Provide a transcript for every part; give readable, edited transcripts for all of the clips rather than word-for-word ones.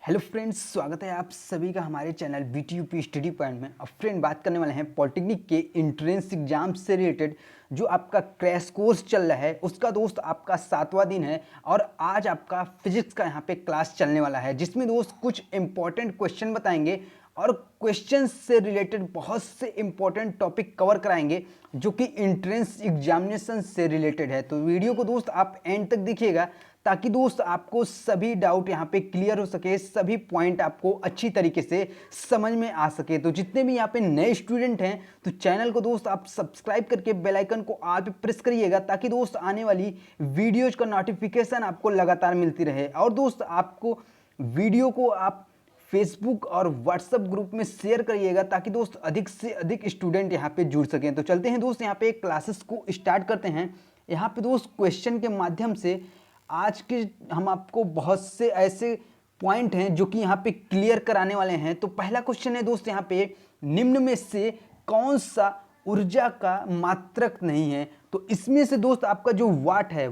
Hello friends, स्वागत है आप सभी का हमारे चैनल BTUP स्टडी पॉइंट में। अब फ्रेंड बात करने वाले हैं पॉलिटेक्निक के एंट्रेंस एग्जाम से रिलेटेड जो आपका क्रैश कोर्स चल रहा है उसका दोस्त आपका 7वां दिन है और आज आपका फिजिक्स का यहाँ पे क्लास चलने वाला है, जिसमें दोस्त कुछ इंपॉर्टेंट क्वेश्चन बताएंगे और क्वेश्चन से रिलेटेड बहुत से इंपॉर्टेंट टॉपिक कवर कराएंगे जो कि एंट्रेंस एग्जामिनेशन से रिलेटेड है। तो वीडियो को दोस्त आप एंड तक देखिएगा ताकि दोस्त आपको सभी डाउट यहाँ पे क्लियर हो सके, सभी पॉइंट आपको अच्छी तरीके से समझ में आ सके। तो जितने भी यहाँ पे नए स्टूडेंट हैं तो चैनल को दोस्त आप सब्सक्राइब करके बेल आइकन को ऑल पे प्रेस करिएगा ताकि दोस्त आने वाली वीडियोज का नोटिफिकेशन आपको लगातार मिलती रहे। और दोस्त आपको वीडियो को आप फेसबुक और व्हाट्सएप ग्रुप में शेयर करिएगा ताकि दोस्त अधिक से अधिक स्टूडेंट यहाँ पे जुड़ सकें। तो चलते हैं दोस्त यहाँ पे क्लासेस को स्टार्ट करते हैं। यहाँ पे दोस्त क्वेश्चन के माध्यम से आज के हम आपको बहुत से ऐसे पॉइंट हैं जो कि यहाँ पे क्लियर कराने वाले हैं। तो पहला क्वेश्चन है दोस्त यहाँ पे, निम्न में से कौन सा ऊर्जा का मात्रक नहीं है? तो इसमें से दोस्त आपका जो वाट है,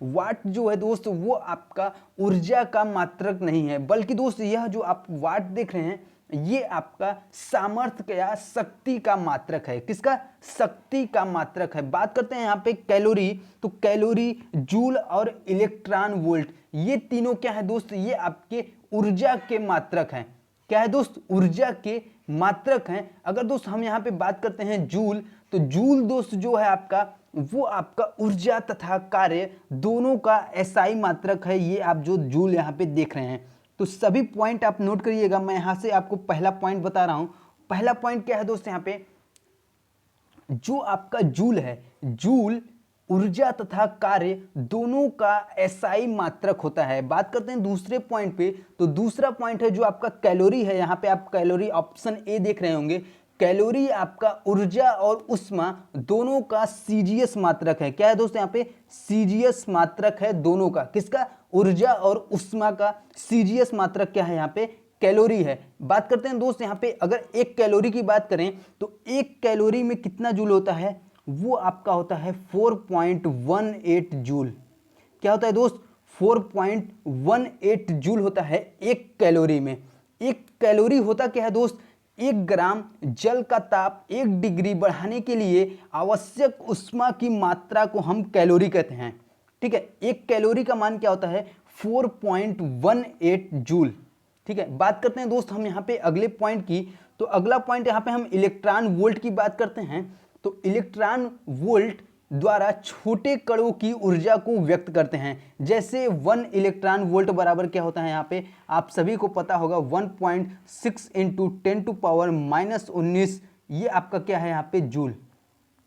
वाट जो है दोस्त वो आपका ऊर्जा का मात्रक नहीं है, बल्कि दोस्त यह जो आप वाट देख रहे हैं ये आपका सामर्थ्य या शक्ति का मात्रक है। किसका? शक्ति का मात्रक है। बात करते हैं यहाँ पे कैलोरी, तो कैलोरी, जूल और इलेक्ट्रॉन वोल्ट, ये तीनों क्या है दोस्त? ये आपके ऊर्जा के मात्रक हैं। क्या है दोस्त? ऊर्जा के मात्रक हैं। अगर दोस्त हम यहाँ पे बात करते हैं जूल, तो जूल दोस्त जो है आपका वो आपका ऊर्जा तथा कार्य दोनों का एसआई मात्रक है। ये आप जो जूल यहाँ पे देख रहे हैं तो सभी पॉइंट आप नोट करिएगा। मैं यहाँ से आपको पहला पॉइंट बता रहा हूँ। पहला पॉइंट क्या है दोस्त? यहाँ पे जो आपका जूल है, जूल ऊर्जा तथा कार्य दोनों का एसआई मात्रक होता है। बात करते हैं दूसरे पॉइंट पे, तो दूसरा पॉइंट है जो आपका कैलोरी है। यहाँ पे आप कैलोरी ऑप्शन ए देख रहे होंगे। कैलोरी आपका ऊर्जा और उष्मा दोनों का सीजीएस मात्रक है। क्या है दोस्त? यहाँ पे सीजीएस मात्रक है दोनों का। किसका? ऊर्जा और उष्मा का सीजीएस मात्रक क्या है? यहाँ पे कैलोरी है। बात करते हैं दोस्त यहाँ पे, अगर एक कैलोरी की बात करें तो एक कैलोरी में कितना जूल होता है? वो आपका होता है 4.18 जूल। क्या होता है दोस्त? 4.18 जूल होता है एक कैलोरी में। एक कैलोरी होता क्या है दोस्त? 1 ग्राम जल का ताप 1 डिग्री बढ़ाने के लिए आवश्यक उष्मा की मात्रा को हम कैलोरी कहते हैं। ठीक है, एक कैलोरी का मान क्या होता है? 4.18 जूल। ठीक है, बात करते हैं दोस्त हम यहाँ पे अगले पॉइंट की। तो अगला पॉइंट यहाँ पे हम इलेक्ट्रॉन वोल्ट की बात करते हैं। तो इलेक्ट्रॉन वोल्ट द्वारा छोटे कणों की ऊर्जा को व्यक्त करते हैं। जैसे 1 इलेक्ट्रॉन वोल्ट बराबर क्या होता है? यहाँ पे आप सभी को पता होगा 1.6 इंटू 10⁻⁻19, ये आपका क्या है यहाँ पे? जूल।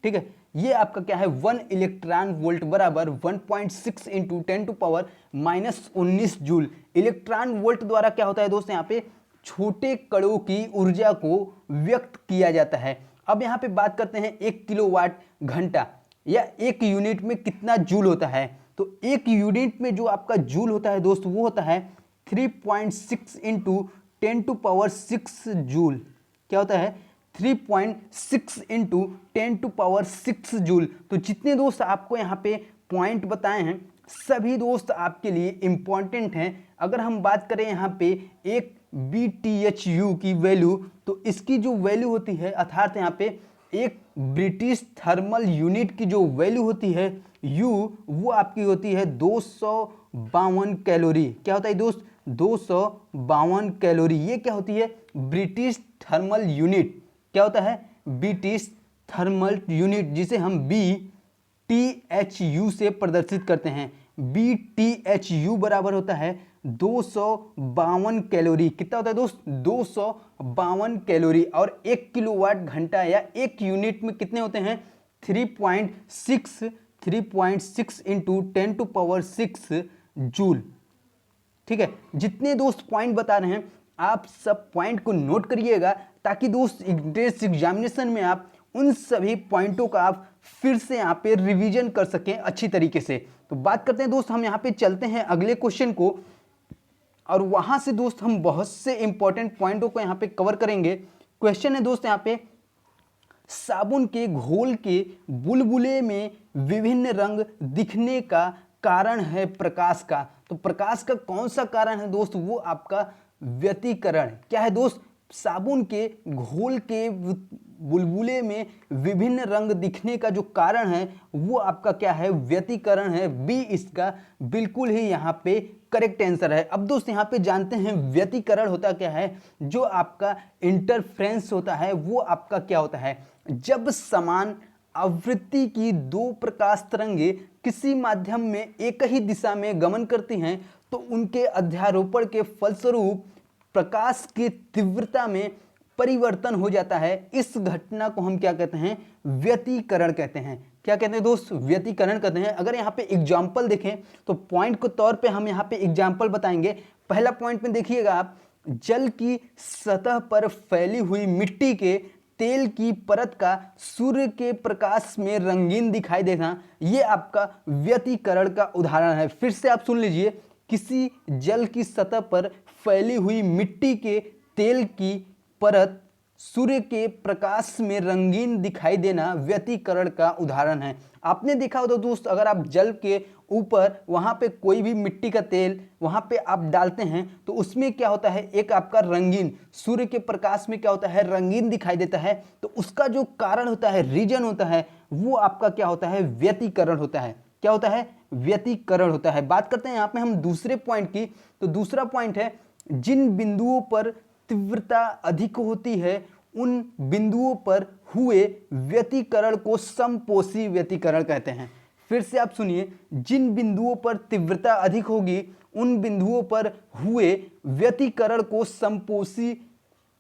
ठीक है, ये आपका क्या है? 1 इलेक्ट्रॉन वोल्ट बराबर 1.6 इंटू 10⁻⁻19 जूल। इलेक्ट्रॉन वोल्ट द्वारा क्या होता है दोस्त? यहाँ पे छोटे कणों की ऊर्जा को व्यक्त किया जाता है। अब यहाँ पे बात करते हैं 1 किलोवाट घंटा या 1 यूनिट में कितना जूल होता है? तो 1 यूनिट में जो आपका जूल होता है दोस्त वो होता है 3.6 इंटू 10⁻6 जूल। क्या होता है? 3.6 इंटू 10⁻6 जूल। तो जितने दोस्त आपको यहाँ पे पॉइंट बताए हैं सभी दोस्त आपके लिए इंपॉर्टेंट हैं। अगर हम बात करें यहाँ पे एक BTHU की वैल्यू, तो इसकी जो वैल्यू होती है अर्थात यहाँ पे एक ब्रिटिश थर्मल यूनिट की जो वैल्यू होती है U, वो आपकी होती है 252 कैलोरी। क्या होता है दोस्त? 252 कैलोरी। ये क्या होती है? British thermal unit. क्या होता है? ब्रिटिश थर्मल यूनिट, जिसे हम BTHU से प्रदर्शित करते हैं। BTHU बराबर होता है 252 कैलोरी। कितना होता है दोस्त? 252 कैलोरी। और 1 किलोवाट घंटा या 1 यूनिट में कितने होते हैं? 3.6 इंटू 10⁻6 जूल। ठीक है, जितने दोस्त पॉइंट बता रहे हैं आप सब पॉइंट को नोट करिएगा ताकि दोस्त एंट्रेंस एग्जामिनेशन में आप उन सभी पॉइंटों का आप फिर से यहाँ पे रिवीजन कर सकें अच्छी तरीके से। तो बात करते हैं दोस्त हम यहाँ पे चलते हैं अगले क्वेश्चन को और वहां से दोस्त हम बहुत से इंपॉर्टेंट पॉइंटों को यहाँ पे कवर करेंगे। क्वेश्चन है दोस्त यहाँ पे, साबुन के घोल के बुलबुले में विभिन्न रंग दिखने का कारण है प्रकाश का। तो प्रकाश का कौन सा कारण है दोस्त? वो आपका व्यतिकरण। क्या है दोस्त? साबुन के घोल के बुलबुले में विभिन्न रंग दिखने का जो कारण है वो आपका क्या है? व्यतिकरण है। बी इसका बिल्कुल ही यहाँ पे करेक्ट आंसर है। अब दोस्त यहाँ पे जानते हैं व्यतिकरण होता क्या है। जो आपका इंटरफ्रेंस होता है वो आपका क्या होता है? जब समान आवृत्ति की दो प्रकाश तरंगे किसी माध्यम में एक ही दिशा में गमन करती हैं तो उनके अध्यारोपण के फलस्वरूप प्रकाश की तीव्रता में परिवर्तन हो जाता है। इस घटना को हम क्या कहते हैं? व्यतिकरण कहते हैं। क्या कहते हैं दोस्त? व्यतिकरण कहते हैं। अगर यहाँ पे एग्जाम्पल देखें तो पॉइंट के तौर पे हम यहाँ पे एग्जाम्पल बताएंगे। पहला पॉइंट में देखिएगा आप, जल की सतह पर फैली हुई मिट्टी के तेल की परत का सूर्य के प्रकाश में रंगीन दिखाई देना, ये आपका व्यतिकरण का उदाहरण है। फिर से आप सुन लीजिए, किसी जल की सतह पर फैली हुई मिट्टी के तेल की परत सूर्य के प्रकाश में रंगीन दिखाई देना व्यतिकरण का उदाहरण है। आपने देखा होगा दोस्त, अगर आप जल के ऊपर वहां पे कोई भी मिट्टी का तेल वहां पे आप डालते हैं तो उसमें क्या होता है? एक आपका रंगीन, सूर्य के प्रकाश में क्या होता है? रंगीन दिखाई देता है। तो उसका जो कारण होता है, रीजन होता है, वो आपका क्या होता है? व्यतिकरण होता है। क्या होता है? व्यतिकरण होता है। बात करते हैं यहाँ पे हम दूसरे पॉइंट की। तो दूसरा पॉइंट है, जिन बिंदुओं पर तीव्रता अधिक होती है उन बिंदुओं पर हुए व्यतिकरण को समपोषी व्यतिकरण कहते हैं। फिर से आप सुनिए, जिन बिंदुओं पर तीव्रता अधिक होगी उन बिंदुओं पर हुए व्यतिकरण को समपोषी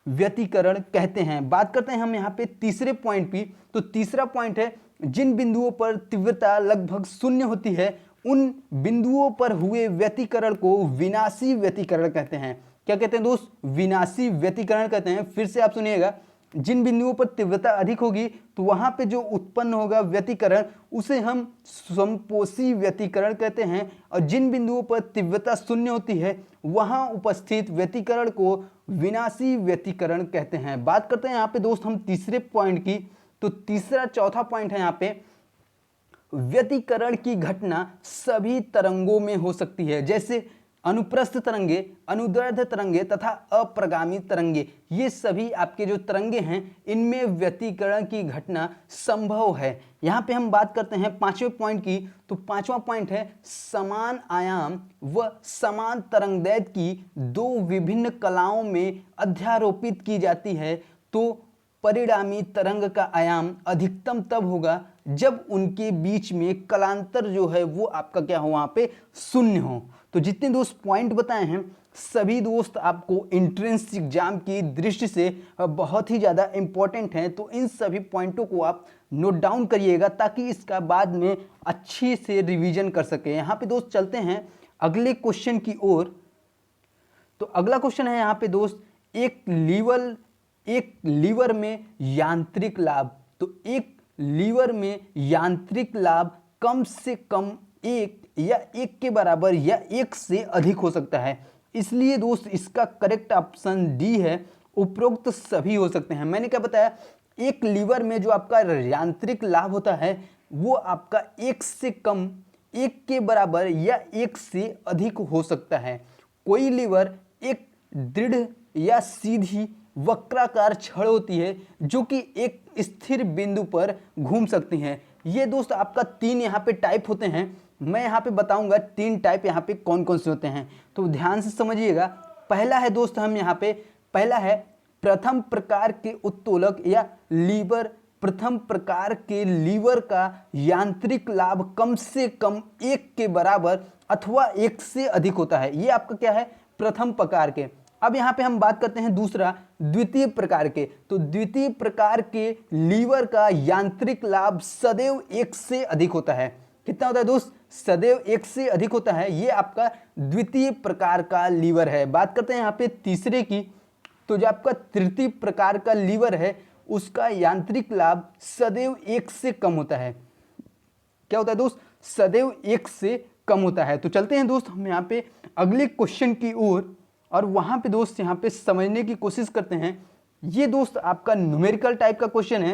व्यतिकरण कहते हैं। बात करते हैं हम यहाँ पे तीसरे पॉइंट की। तो तीसरा पॉइंट है, जिन बिंदुओं पर तीव्रता लगभग शून्य होती है उन बिंदुओं पर हुए व्यतिकरण को विनाशी व्यतिकरण कहते हैं। क्या कहते हैं दोस्त? विनाशी व्यतिकरण कहते हैं। फिर से आप सुनिएगा, जिन बिंदुओं पर तीव्रता अधिक होगी तो वहां पे जो उत्पन्न होगा व्यतिकरण उसे हम समपोषी व्यतिकरण कहते हैं, और जिन बिंदुओं पर तीव्रता शून्य होती है वहां उपस्थित व्यतिकरण को विनाशी व्यतिकरण कहते हैं। बात करते हैं यहाँ पे दोस्त हम तीसरे पॉइंट की। तो तीसरा चौथा पॉइंट है यहाँ पे, व्यतिकरण की घटना सभी तरंगों में हो सकती है, जैसे अनुप्रस्थ तरंगे, अनुदैर्ध्य तरंगे तथा अप्रगामी तरंगे। ये सभी आपके जो तरंगे हैं इनमें व्यतिकरण की घटना संभव है। यहाँ पे हम बात करते हैं पांचवें पॉइंट की। तो पांचवा पॉइंट है, समान आयाम व समान तरंगदैर्ध्य की दो विभिन्न कलाओं में अध्यारोपित की जाती है तो परिणामी तरंग का आयाम अधिकतम तब होगा जब उनके बीच में कलांतर जो है वो आपका क्या हो? वहां पे शून्य हो। तो जितने दोस्त पॉइंट बताए हैं सभी दोस्त आपको एंट्रेंस एग्जाम की दृष्टि से बहुत ही ज़्यादा इंपॉर्टेंट हैं। तो इन सभी पॉइंटों को आप नोट डाउन करिएगा ताकि इसका बाद में अच्छी से रिवीजन कर सके। यहाँ पे दोस्त चलते हैं अगले क्वेश्चन की ओर। तो अगला क्वेश्चन है यहाँ पे दोस्त, एक लीवर में यांत्रिक लाभ। तो एक लीवर में यांत्रिक लाभ कम से कम एक या एक के बराबर या एक से अधिक हो सकता है। इसलिए दोस्त इसका करेक्ट ऑप्शन डी है, उपरोक्त सभी हो सकते हैं। मैंने क्या बताया? एक लीवर में जो आपका यांत्रिक लाभ होता है वो आपका एक से कम, एक के बराबर या एक से अधिक हो सकता है। कोई लीवर एक दृढ़ या सीधी वक्राकार छड़ होती है जो कि एक स्थिर बिंदु पर घूम सकती हैं। ये दोस्त आपका तीन यहाँ पे टाइप होते हैं। मैं यहाँ पे बताऊंगा तीन टाइप यहाँ पे कौन कौन से होते हैं, तो ध्यान से समझिएगा। पहला है दोस्त, हम यहाँ पे पहला है प्रथम प्रकार के उत्तोलक या लीवर। प्रथम प्रकार के लीवर का यांत्रिक लाभ कम से कम एक के बराबर अथवा एक से अधिक होता है। ये आपका क्या है? प्रथम प्रकार के। अब यहाँ पे हम बात करते हैं दूसरा, द्वितीय प्रकार के। तो द्वितीय प्रकार के लीवर का यांत्रिक लाभ सदैव एक से अधिक होता है। कितना होता है दोस्त? सदैव एक से अधिक होता है। ये आपका द्वितीय प्रकार का लीवर है। बात करते हैं यहाँ पे तीसरे की। तो जो आपका तृतीय प्रकार का लीवर है उसका यांत्रिक लाभ सदैव एक से कम होता है। क्या होता है दोस्त? सदैव एक से कम होता है। तो चलते हैं दोस्त हम यहाँ पे अगले क्वेश्चन की ओर, और वहां पे दोस्त यहाँ पे समझने की कोशिश करते हैं। ये दोस्त आपका न्यूमेरिकल टाइप का क्वेश्चन है।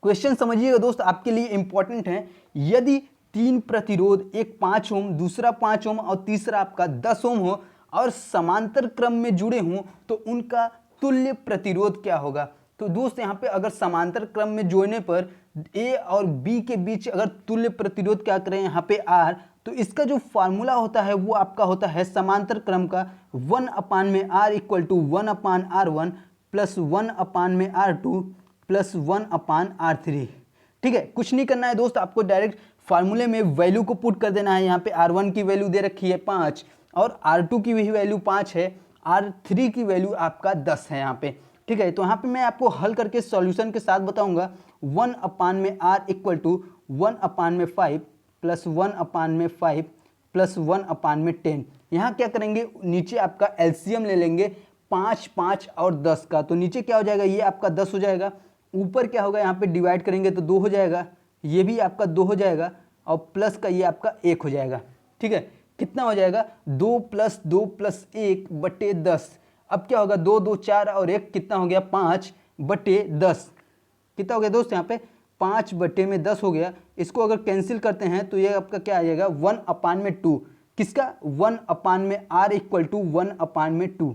क्वेश्चन समझिएगा दोस्त, आपके लिए इंपॉर्टेंट है। यदि तीन प्रतिरोध, एक 5 ओम, दूसरा 5 ओम और तीसरा आपका 10 ओम हो और समांतर क्रम में जुड़े हों तो उनका तुल्य प्रतिरोध क्या होगा। तो दोस्त यहाँ पे अगर समांतर क्रम में जोड़ने पर ए और बी के बीच अगर तुल्य प्रतिरोध क्या करें यहाँ पे आर, तो इसका जो फार्मूला होता है वो आपका होता है समांतर क्रम का 1/r equal to 1/r1 plus 1/r2 plus 1/r3। ठीक है, कुछ नहीं करना है दोस्त, आपको डायरेक्ट फार्मूले में वैल्यू को पुट कर देना है। यहाँ पे R1 की वैल्यू दे रखी है 5 और R2 की भी वैल्यू 5 है, R3 की वैल्यू आपका 10 है यहाँ पे। ठीक है, तो यहाँ पे मैं आपको हल करके सॉल्यूशन के साथ बताऊंगा। 1/r equal to 1/5 plus 1/5 plus 1/10। यहाँ क्या करेंगे, नीचे आपका एलसीएम ले लेंगे 5, 5 और 10 का, तो नीचे क्या हो जाएगा, ये आपका 10 हो जाएगा। ऊपर क्या होगा, यहाँ पे डिवाइड करेंगे तो 2 हो जाएगा, ये भी आपका 2 हो जाएगा और प्लस का ये आपका 1 हो जाएगा। ठीक है, कितना हो जाएगा, 2 + 2 + 1/10। अब क्या होगा, 2, 2, 4 और 1 कितना हो गया, 5/10। कितना हो गया दोस्त, यहाँ पे 5/10 हो गया। इसको अगर कैंसिल करते हैं तो ये आपका क्या आ जाएगा, 1/2। किसका, 1/r इक्वल टू 1/2।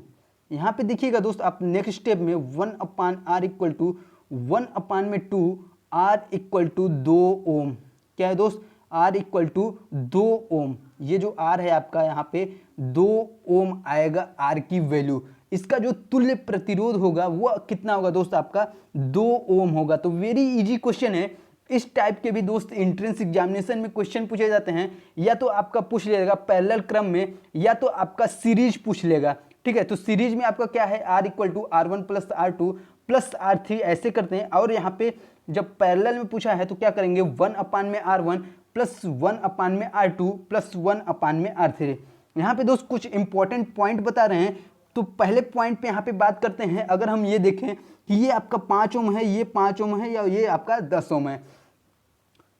यहाँ पे देखिएगा दोस्त, आप नेक्स्ट स्टेप में 1/r equal to 1/2 r equal to 2 ohm. क्या है दोस्त, r इक्वल टू 2 ओम। ये जो r है आपका यहाँ पे 2 ओम आएगा r की वैल्यू। इसका जो तुल्य प्रतिरोध होगा वो कितना होगा दोस्त, आपका 2 ओम होगा। तो वेरी इजी क्वेश्चन है। इस टाइप के भी दोस्त एंट्रेंस एग्जामिनेशन में क्वेश्चन पूछे जाते हैं, या तो आपका पूछ लेगा पैरेलल क्रम में, या तो आपका सीरीज पूछ लेगा। ठीक है, तो सीरीज में आपका क्या है, r equal to R1 plus R2 plus R3 ऐसे करते हैं। और यहाँ पे जब पैरेलल में पूछा है तो क्या करेंगे, 1/r1 plus 1/r2 plus 1/r3। यहाँ पे दोस्त कुछ इंपॉर्टेंट पॉइंट बता रहे हैं। तो पहले पॉइंट पे यहाँ पे बात करते हैं। अगर हम ये देखें कि ये आपका 5 ओम है, ये 5 ओम है, या ये आपका 10 ओम है,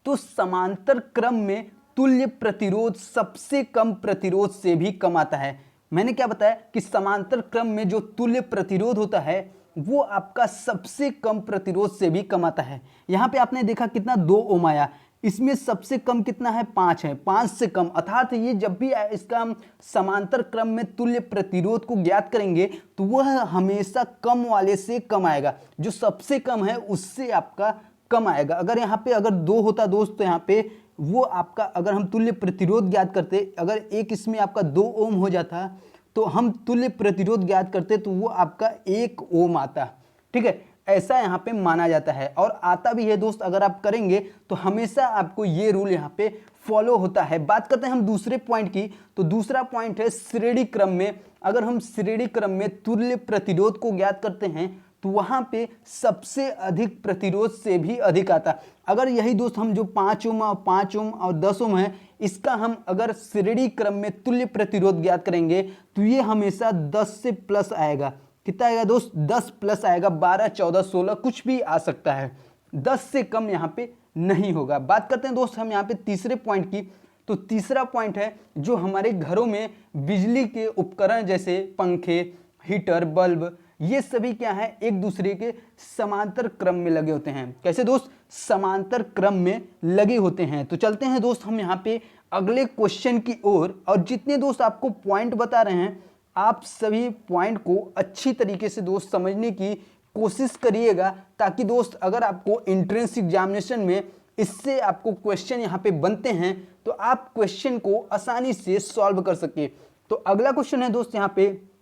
तो समांतर क्रम में तुल्य प्रतिरोध सबसे कम प्रतिरोध से भी कम आता है। मैंने क्या बताया कि समांतर क्रम में जो तुल्य प्रतिरोध होता है वो आपका सबसे कम प्रतिरोध से भी कम आता है। यहाँ पे आपने देखा कितना, 2 ओम आया, इसमें सबसे कम कितना है, 5 है, 5 से कम। अर्थात ये जब भी इसका हम समांतर क्रम में तुल्य प्रतिरोध को ज्ञात करेंगे तो वह हमेशा कम वाले से कम आएगा, जो सबसे कम है उससे आपका कम आएगा। अगर यहाँ पे अगर 2 होता दोस्त, तो यहाँ पे वो आपका, अगर हम तुल्य प्रतिरोध ज्ञात करते, अगर एक इसमें आपका 2 ओम हो जाता तो हम तुल्य प्रतिरोध ज्ञात करते तो वो आपका 1 ओम आता। ठीक है, ऐसा यहाँ पे माना जाता है और आता भी है दोस्त। अगर आप करेंगे तो हमेशा आपको ये रूल यहाँ पे फॉलो होता है। बात करते हैं हम दूसरे पॉइंट की, तो दूसरा पॉइंट है श्रेणी क्रम में। अगर हम श्रेणी क्रम में तुल्य प्रतिरोध को ज्ञात करते हैं तो वहां पे सबसे अधिक प्रतिरोध से भी अधिक आता। अगर यही दोस्त हम जो 5 ओम और 10 ओम है, इसका हम अगर श्रेणी क्रम में तुल्य प्रतिरोध ज्ञात करेंगे तो ये हमेशा 10 से प्लस आएगा। कितना आएगा दोस्त, 10 प्लस आएगा, 12, 14, 16 कुछ भी आ सकता है, 10 से कम यहाँ पे नहीं होगा। बात करते हैं दोस्त हम यहाँ पे तीसरे पॉइंट की। तो तीसरा पॉइंट है जो हमारे घरों में बिजली के उपकरण जैसे पंखे, हीटर, बल्ब, ये सभी क्या है, एक दूसरे के समांतर क्रम में लगे होते हैं। कैसे दोस्त, समांतर क्रम में लगे होते हैं। तो चलते हैं दोस्त हम यहाँ पे अगले क्वेश्चन की ओर। और जितने दोस्त आपको पॉइंट बता रहे हैं, आप सभी पॉइंट को अच्छी तरीके से दोस्त समझने की कोशिश करिएगा, ताकि दोस्त अगर आपको एंट्रेंस एग्जामिनेशन में इससे आपको क्वेश्चन यहाँ पे बनते हैं तो आप क्वेश्चन को आसानी से सॉल्व कर सके। तो अगला क्वेश्चन है दोस्त यहाँ पे,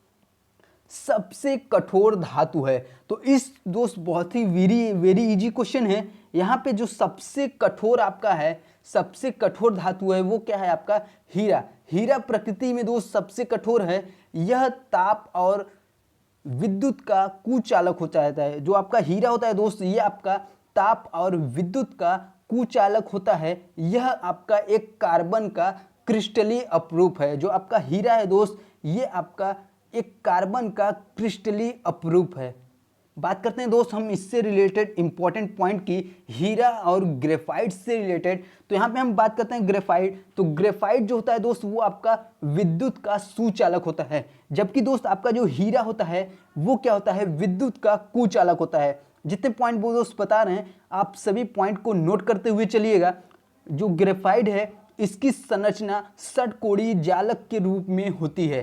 सबसे कठोर धातु है। तो इस दोस्त बहुत ही वेरी इजी क्वेश्चन है। यहाँ पे जो सबसे कठोर आपका है, सबसे कठोर धातु है वो क्या है आपका, हीरा। हीरा प्रकृति में दोस्त सबसे कठोर है। यह ताप और विद्युत का कुचालक हो जाता है। जो आपका हीरा होता है दोस्त, ये आपका ताप और विद्युत का कुचालक होता है। यह आपका एक कार्बन का क्रिस्टलीय अपरूप है। जो आपका हीरा है दोस्त, ये आपका एक कार्बन का क्रिस्टलीय अपरूप है। बात करते हैं दोस्त हम इससे रिलेटेड इंपॉर्टेंट पॉइंट की, हीरा और ग्रेफाइट से रिलेटेड। तो यहाँ पे हम बात करते हैं ग्रेफाइट। तो ग्रेफाइट जो होता है दोस्त, वो आपका विद्युत का सुचालक होता है, जबकि दोस्त आपका जो हीरा होता है वो क्या होता है, विद्युत का कुचालक होता है। जितने पॉइंट वो दोस्त बता रहे हैं, आप सभी पॉइंट को नोट करते हुए चलिएगा। जो ग्रेफाइट है, इसकी संरचना षटकोणीय जालक के रूप में होती है।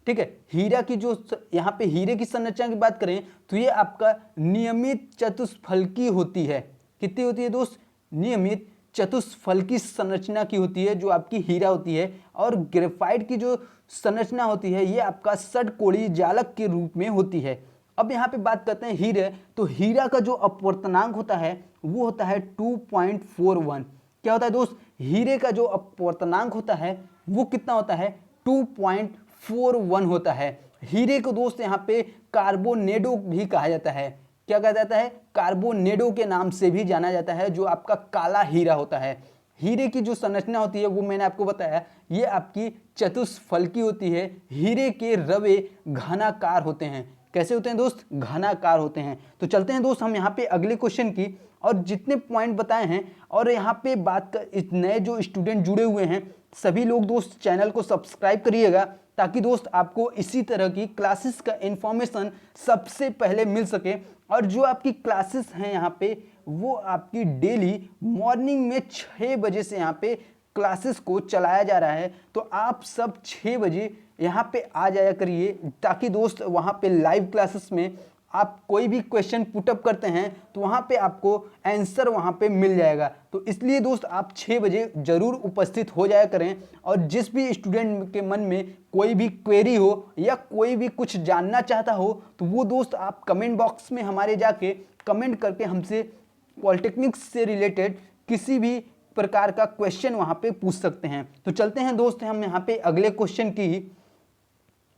ठीक है। हीरा की जो यहाँ पे हीरे की संरचना की बात करें तो ये आपका नियमित चतुष्फलकी होती है। कितनी होती है दोस्त? नियमित चतुष्फलकी संरचना की होती है जो आपकी हीरा होती है। और ग्रेफाइट की जो संरचना होती है ये आपका षटकोणीय जालक के रूप में होती है। अब यहाँ पे बात करते हैं हीरे, तो हीरा का जो अपवर्तनांक होता है वो होता है 2.41। क्या होता है दोस्त? हीरे का जो अपवर्तनांक होता है वो कितना होता है? 2.41 होता है। हीरे को दोस्त यहाँ पे कार्बोनेडो भी कहा जाता है। क्या कहा जाता है? कार्बोनेडो के नाम से भी जाना जाता है, जो आपका काला हीरा होता है। हीरे की जो संरचना होती है वो मैंने आपको बताया, ये आपकी चतुष्फलकी होती है। हीरे के रवे घनाकार होते हैं। कैसे होते हैं दोस्त? घनाकार होते हैं। तो चलते हैं दोस्त हम यहाँ पे अगले क्वेश्चन की, और जितने पॉइंट बताए हैं और यहाँ पे बात कर, नए जो स्टूडेंट जुड़े हुए हैं सभी लोग दोस्त चैनल को सब्सक्राइब करिएगा, ताकि दोस्त आपको इसी तरह की क्लासेस का इंफॉर्मेशन सबसे पहले मिल सके। और जो आपकी क्लासेस हैं यहाँ पे वो आपकी डेली मॉर्निंग में 6 बजे से यहाँ पे क्लासेस को चलाया जा रहा है। तो आप सब 6 बजे यहाँ पे आ जाया करिए, ताकि दोस्त वहाँ पे लाइव क्लासेस में आप कोई भी क्वेश्चन पुटअप करते हैं तो वहाँ पे आपको आंसर वहाँ पे मिल जाएगा। तो इसलिए दोस्त आप 6 बजे ज़रूर उपस्थित हो जाया करें। और जिस भी स्टूडेंट के मन में कोई भी क्वेरी हो या कोई भी कुछ जानना चाहता हो तो वो दोस्त आप कमेंट बॉक्स में हमारे जाके कमेंट करके हमसे पॉलिटेक्निक्स से रिलेटेड किसी भी प्रकार का क्वेश्चन वहाँ पे पूछ सकते हैं। तो चलते हैं दोस्त हम यहाँ पे अगले क्वेश्चन की।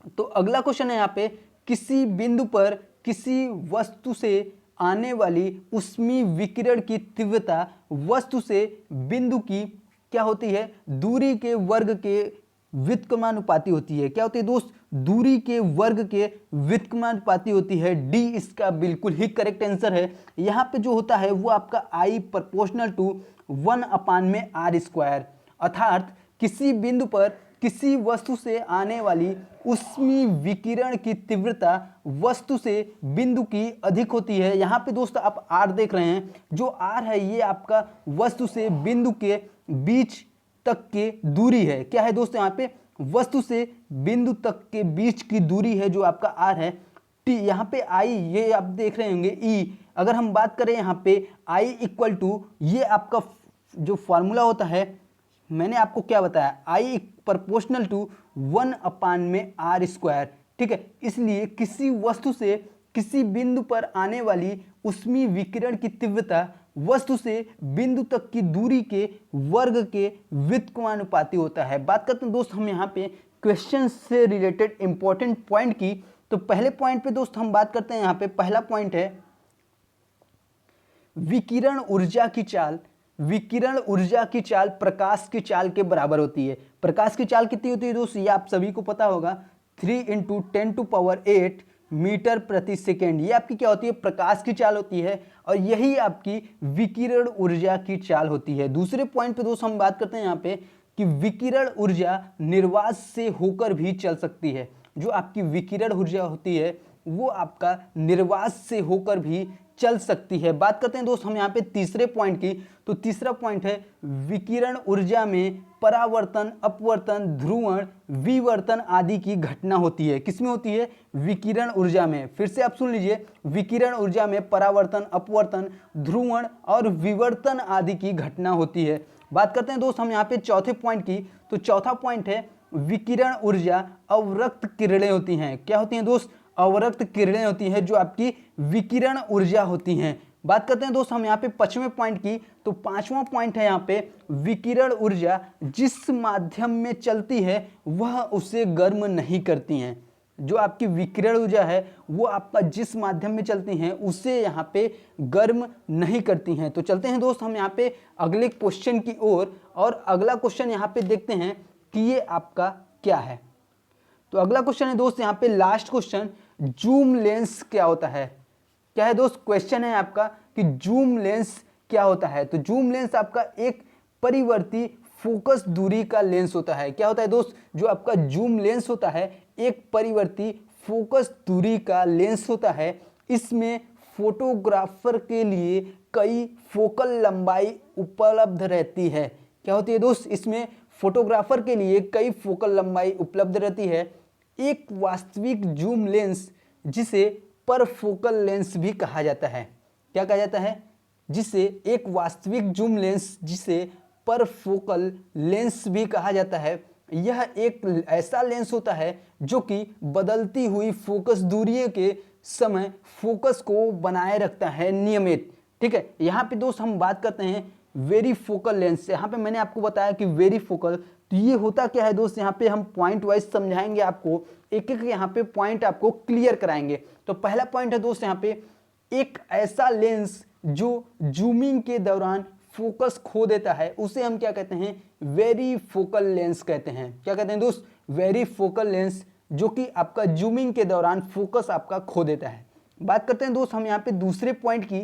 तो अगला क्वेश्चन है यहाँ पे, किसी बिंदु पर किसी वस्तु से आने वाली ऊष्मीय विकिरण की तीव्रता वस्तु से बिंदु की क्या होती है? दूरी के वर्ग के व्युत्क्रमानुपाती होती है। क्या होती है दोस्त? दूरी के वर्ग के व्युत्क्रमानुपाती होती है। डी इसका बिल्कुल ही करेक्ट आंसर है। यहाँ पे जो होता है वो आपका I प्रोपोर्शनल टू 1/r², अर्थात किसी बिंदु पर किसी वस्तु से आने वाली ऊष्मीय विकिरण की तीव्रता वस्तु से बिंदु की अधिक होती है। यहाँ पे दोस्त आप R देख रहे हैं, जो R है ये आपका वस्तु से बिंदु के बीच तक की दूरी है। क्या है दोस्त? यहाँ पे वस्तु से बिंदु तक के बीच की दूरी है जो आपका R है। T यहाँ पे I ये आप देख रहे होंगे E। अगर हम बात करें यहाँ पे I इक्वल टू, ये आपका जो फॉर्मूला होता है मैंने आपको क्या बताया, I प्रोपोर्शनल टू 1/r²। ठीक है, इसलिए किसी वस्तु से किसी बिंदु पर आने वाली ऊष्मीय विकिरण की तीव्रता वस्तु से बिंदु तक की दूरी के वर्ग के व्युत्क्रमानुपाती होता है। बात करते हैं दोस्त हम यहाँ पे क्वेश्चन से रिलेटेड इंपॉर्टेंट पॉइंट की। तो पहले पॉइंट पे दोस्त हम बात करते हैं, यहाँ पे पहला पॉइंट है विकिरण ऊर्जा की चाल। विकिरण ऊर्जा की चाल प्रकाश की चाल के बराबर होती है। प्रकाश की चाल कितनी होती है दोस्त? ये आप सभी को पता होगा, 3 × 10⁸ मीटर प्रति सेकेंड। ये आपकी क्या होती है? प्रकाश की चाल होती है, और यही आपकी विकिरण ऊर्जा की चाल होती है। दूसरे पॉइंट पे दोस्त हम बात करते हैं यहाँ पे कि विकिरण ऊर्जा निर्वात से होकर भी चल सकती है। जो आपकी विकिरण ऊर्जा होती है वो आपका निर्वात से होकर भी चल सकती है। बात करते हैं दोस्त हम यहाँ पे तीसरे पॉइंट की। तो तीसरा पॉइंट है विकिरण ऊर्जा में परावर्तन, अपवर्तन, ध्रुवण, विवर्तन आदि की घटना होती है। किसमें होती है? विकिरण ऊर्जा में। फिर से आप सुन लीजिए, विकिरण ऊर्जा में परावर्तन, अपवर्तन, ध्रुवण और विवर्तन आदि की घटना होती है। बात करते हैं दोस्त हम यहाँ पे चौथे पॉइंट की। तो चौथा पॉइंट है विकिरण ऊर्जा अवरक्त किरणें होती हैं। क्या होती हैं दोस्त? अवरक्त किरणें होती हैं जो आपकी विकिरण ऊर्जा होती हैं। बात करते हैं दोस्त हम यहाँ पे पांचवें पॉइंट की। तो पांचवा पॉइंट है यहाँ पे विकिरण ऊर्जा जिस माध्यम में चलती है वह उसे गर्म नहीं करती हैं। जो आपकी विकिरण ऊर्जा है वो आपका जिस माध्यम में चलती हैं उसे यहाँ पे गर्म नहीं करती हैं। तो चलते हैं दोस्त हम यहाँ पे अगले क्वेश्चन की ओर, और अगला क्वेश्चन यहाँ पे देखते हैं कि ये आपका क्या है। तो अगला क्वेश्चन है दोस्त यहाँ पे लास्ट क्वेश्चन, जूम लेंस क्या होता है? क्या है दोस्त? क्वेश्चन है आपका कि जूम लेंस क्या होता है। तो जूम लेंस आपका एक परिवर्ती फोकस दूरी का लेंस होता है। क्या होता है दोस्त? जो आपका जूम लेंस होता है एक परिवर्ती फोकस दूरी का लेंस होता है। इसमें फोटोग्राफर के लिए कई फोकल लंबाई उपलब्ध रहती है। क्या होती है दोस्त? इसमें फोटोग्राफर के लिए कई फोकल लंबाई उपलब्ध रहती है। एक वास्तविक जूम लेंस जिसे परफोकल लेंस भी कहा जाता है। क्या कहा जाता है? जिसे एक वास्तविक जूम लेंस जिसे परफोकल लेंस भी कहा जाता है। यह एक ऐसा लेंस होता है जो कि बदलती हुई फोकस दूरी के समय फोकस को बनाए रखता है नियमित। ठीक है, यहाँ पे दोस्त हम बात करते हैं वेरी फोकल लेंस। यहाँ पे मैंने आपको बताया कि वेरी फोकल, तो ये होता क्या है दोस्त, यहाँ पे हम पॉइंट वाइज समझाएंगे आपको, एक एक यहाँ पे पॉइंट आपको क्लियर कराएंगे। तो पहला पॉइंट है दोस्त यहाँ पे, एक ऐसा लेंस जो जूमिंग के दौरान फोकस खो देता है उसे हम क्या कहते हैं? वेरी फोकल लेंस कहते हैं। क्या कहते हैं दोस्त? वेरी फोकल लेंस, जो कि आपका जूमिंग के दौरान फोकस आपका खो देता है। बात करते हैं दोस्त हम यहाँ पे दूसरे पॉइंट की।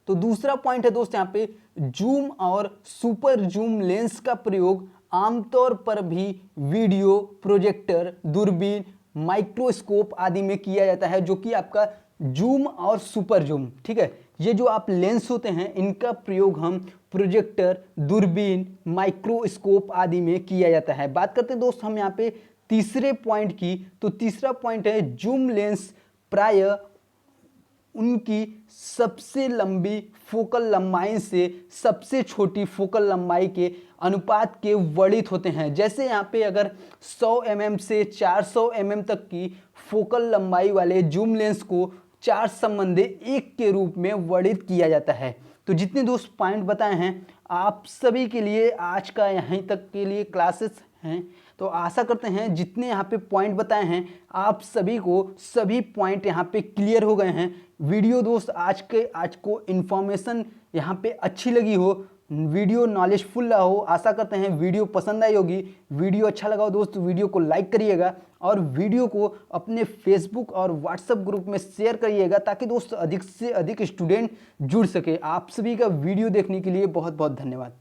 तो दूसरा पॉइंट है दोस्त यहाँ पे, जूम और सुपर जूम लेंस का प्रयोग आमतौर पर भी वीडियो, प्रोजेक्टर, दूरबीन, माइक्रोस्कोप आदि में किया जाता है, जो कि आपका जूम और सुपर जूम। ठीक है, ये जो आप लेंस होते हैं इनका प्रयोग हम प्रोजेक्टर, दूरबीन, माइक्रोस्कोप आदि में किया जाता है। बात करते हैं दोस्त हम यहाँ पे तीसरे पॉइंट की। तो तीसरा पॉइंट है, जूम लेंस प्राय उनकी सबसे लंबी फोकल लंबाई से सबसे छोटी फोकल लंबाई के अनुपात के वर्णित होते हैं। जैसे यहाँ पे अगर 100 mm से 400 mm तक की फोकल लंबाई वाले जूम लेंस को 4 संबंधी 1 के रूप में वर्णित किया जाता है। तो जितने दोस्त पॉइंट बताए हैं आप सभी के लिए आज का यहीं तक के लिए क्लासेस हैं। तो आशा करते हैं जितने यहाँ पे पॉइंट बताए हैं आप सभी को सभी पॉइंट यहाँ पे क्लियर हो गए हैं। वीडियो दोस्त आज को इन्फॉर्मेशन यहाँ पे अच्छी लगी हो, वीडियो नॉलेजफुल रहा हो। आशा करते हैं वीडियो पसंद आई होगी। वीडियो अच्छा लगा हो दोस्त वीडियो को लाइक करिएगा और वीडियो को अपने फेसबुक और व्हाट्सएप ग्रुप में शेयर करिएगा, ताकि दोस्त अधिक से अधिक स्टूडेंट जुड़ सके। आप सभी का वीडियो देखने के लिए बहुत बहुत धन्यवाद।